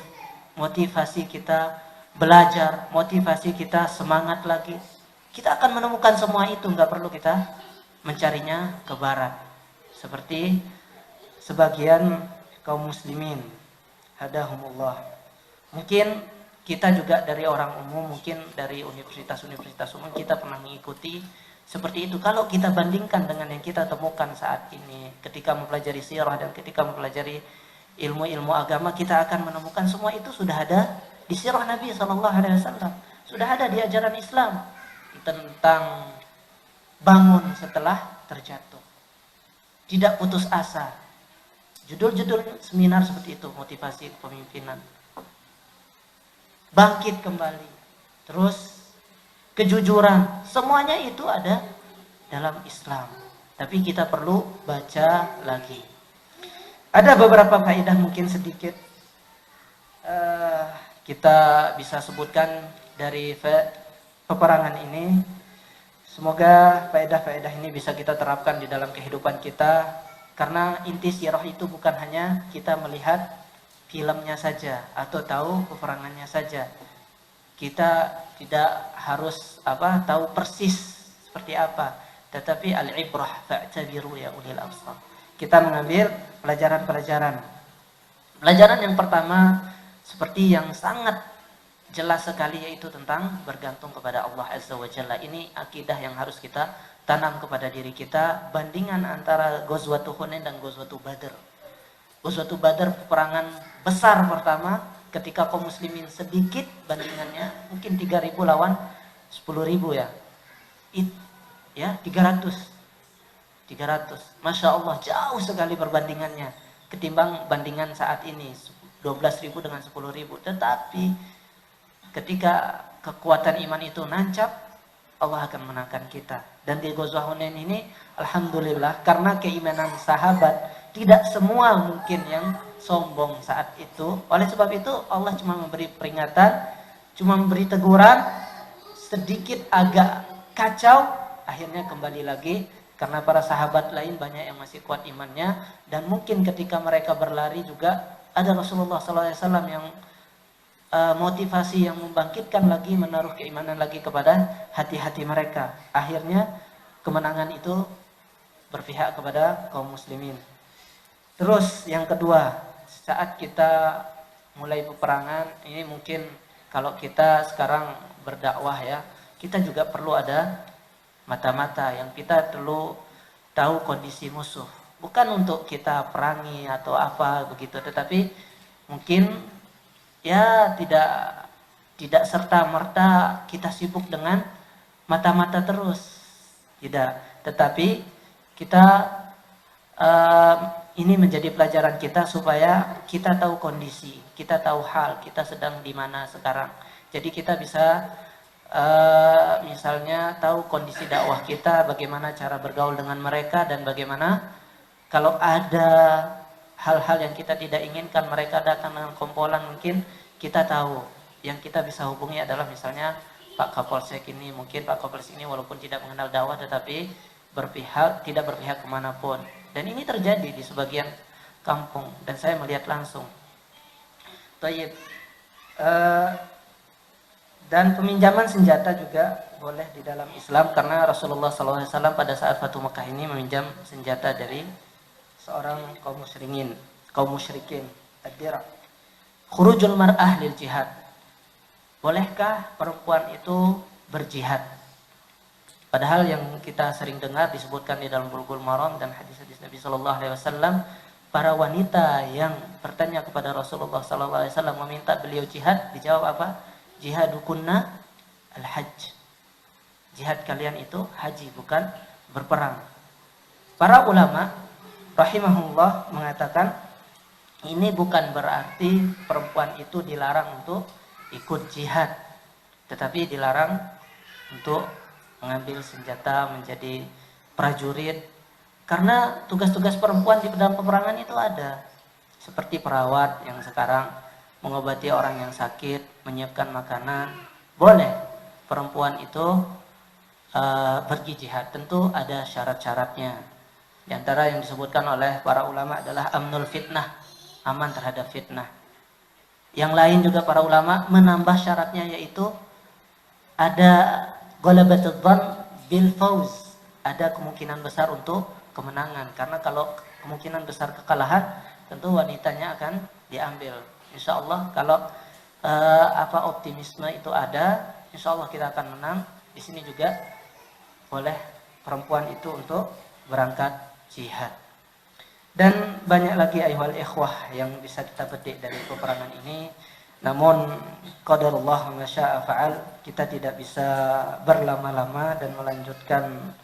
motivasi kita belajar, motivasi kita semangat lagi. Kita akan menemukan semua itu, nggak perlu kita mencarinya ke barat. seperti sebagian kaum muslimin hadahumullah. Mungkin kita juga dari orang umum, mungkin dari universitas-universitas umum kita pernah mengikuti seperti itu. Kalau kita bandingkan dengan yang kita temukan saat ini ketika mempelajari sirah dan ketika mempelajari ilmu-ilmu agama, kita akan menemukan semua itu sudah ada di sirah Nabi SAW, sudah ada di ajaran Islam tentang bangun setelah terjatuh, tidak putus asa. Judul-judul seminar seperti itu, motivasi kepemimpinan, bangkit kembali, terus kejujuran, semuanya itu ada dalam Islam. Tapi kita perlu baca lagi. Ada beberapa faedah mungkin sedikit kita bisa sebutkan dari peperangan ini. Semoga faedah-faedah ini bisa kita terapkan di dalam kehidupan kita. Karena inti sirah itu bukan hanya kita melihat filmnya saja atau tahu peperangannya saja. Kita tidak harus tahu persis seperti apa, tetapi al-ibrah fa'tabiru ya ulil absar. Kita mengambil pelajaran-pelajaran. Pelajaran yang pertama seperti yang sangat jelas sekali, yaitu tentang bergantung kepada Allah Azza wa Jalla. Ini akidah yang harus kita tanam kepada diri kita. Bandingan antara Ghazwatul Hunain dan Ghazwatul Badr. Ghazwatul Badr peperangan besar pertama ketika kaum muslimin sedikit, bandingannya mungkin 3.000 lawan 10.000 ya. 300. Masya Allah, jauh sekali perbandingannya ketimbang bandingan saat ini 12.000 dengan 10.000. Tetapi ketika kekuatan iman itu nancap, Allah akan menangkan kita. Dan di Ghazwah Hunain ini alhamdulillah, karena keimanan sahabat, tidak semua mungkin yang sombong saat itu. Oleh sebab itu Allah cuma memberi peringatan, cuma memberi teguran, sedikit agak kacau, akhirnya kembali lagi. Karena para sahabat lain banyak yang masih kuat imannya, dan mungkin ketika mereka berlari juga ada Rasulullah SAW yang motivasi yang membangkitkan lagi, menaruh keimanan lagi kepada hati-hati mereka. Akhirnya kemenangan itu berpihak kepada kaum muslimin. Terus yang kedua, saat kita mulai peperangan ini, mungkin kalau kita sekarang berdakwah ya, kita juga perlu ada mata-mata yang kita perlu tahu kondisi musuh. Bukan untuk kita perangi atau apa begitu, tetapi mungkin ya tidak serta-merta kita sibuk dengan mata-mata terus. Tidak, tetapi kita ini menjadi pelajaran kita supaya kita tahu kondisi, kita tahu hal, kita sedang di mana sekarang. Jadi kita bisa misalnya tahu kondisi dakwah kita, bagaimana cara bergaul dengan mereka, dan bagaimana kalau ada hal-hal yang kita tidak inginkan mereka datang dengan kompolan, mungkin kita tahu yang kita bisa hubungi adalah misalnya Pak Kapolsek ini. Mungkin Pak Kapolsek ini walaupun tidak mengenal dakwah, tetapi tidak berpihak kemanapun. Dan ini terjadi di sebagian kampung dan saya melihat langsung. Tayyib. Dan peminjaman senjata juga boleh di dalam Islam, karena Rasulullah SAW pada saat Fatu Mekah ini meminjam senjata dari seorang kaum musyrikin. Ad-dira. Khurujul mar'ah lil jihad. Bolehkah perempuan itu berjihad? Padahal yang kita sering dengar disebutkan di dalam Bulughul Maram dan hadis-hadis Nabi SAW, para wanita yang bertanya kepada Rasulullah SAW meminta beliau jihad, dijawab apa? Jihadukunna al-hajj. Jihad kalian itu haji, bukan berperang. Para ulama rahimahullah mengatakan ini bukan berarti perempuan itu dilarang untuk ikut jihad, tetapi dilarang untuk mengambil senjata, menjadi prajurit. Karena tugas-tugas perempuan di dalam peperangan itu ada, seperti perawat yang sekarang mengobati orang yang sakit, menyiapkan makanan. Boleh perempuan itu pergi jihad, tentu ada syarat-syaratnya. Di antara yang disebutkan oleh para ulama adalah amnul fitnah, aman terhadap fitnah. Yang lain juga para ulama menambah syaratnya, yaitu ada ghalabatul dhann bil fauz, ada kemungkinan besar untuk kemenangan, karena kalau kemungkinan besar kekalahan tentu wanitanya akan diambil. Insya Allah kalau optimisme itu ada, insya Allah kita akan menang. Di sini juga boleh perempuan itu untuk berangkat jihad. Dan banyak lagi ayuhal ikhwah yang bisa kita petik dari peperangan ini. Namun qadarullah wa masya'a fa'al, kita tidak bisa berlama-lama dan melanjutkan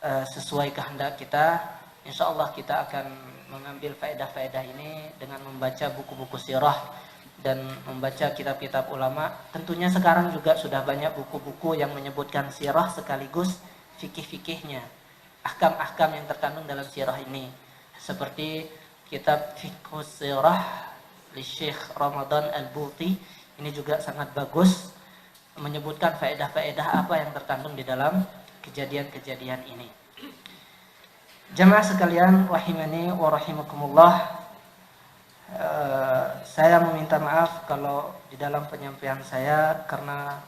sesuai kehendak kita. Insya Allah kita akan mengambil faedah-faedah ini dengan membaca buku-buku sirah dan membaca kitab-kitab ulama. Tentunya sekarang juga sudah banyak buku-buku yang menyebutkan sirah sekaligus fikih-fikihnya, ahkam-ahkam yang terkandung dalam sirah ini. Seperti kitab Fiqhus Sirah li Syekh Ramadan Al-Buti, ini juga sangat bagus menyebutkan faedah-faedah apa yang terkandung di dalam kejadian-kejadian ini. Jamaah sekalian rahimani wa rahimakumullah, saya meminta maaf kalau di dalam penyampaian saya karena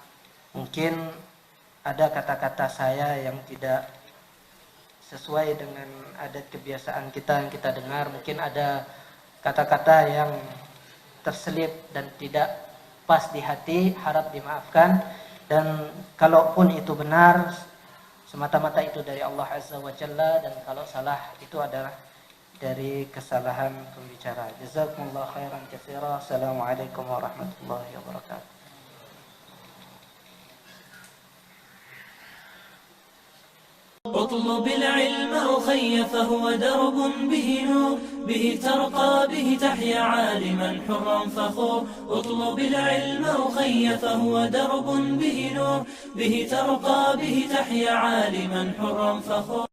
mungkin ada kata-kata saya yang tidak sesuai dengan adat kebiasaan kita yang kita dengar. Mungkin ada kata-kata yang terselip dan tidak pas di hati, harap dimaafkan. Dan kalaupun itu benar, semata-mata itu dari Allah Azza wa Jalla, dan kalau salah itu adalah dari kesalahan pembicara. Jazakumullah khairan katsira. Assalamualaikum warahmatullahi wabarakatuh. اطلب العلم أخي فهو درب به نور، به ترقى به تحيا عالما حرا فخور. اطلب العلم أخي فهو درب به نور، به ترقى به تحيا عالما حرا فخور.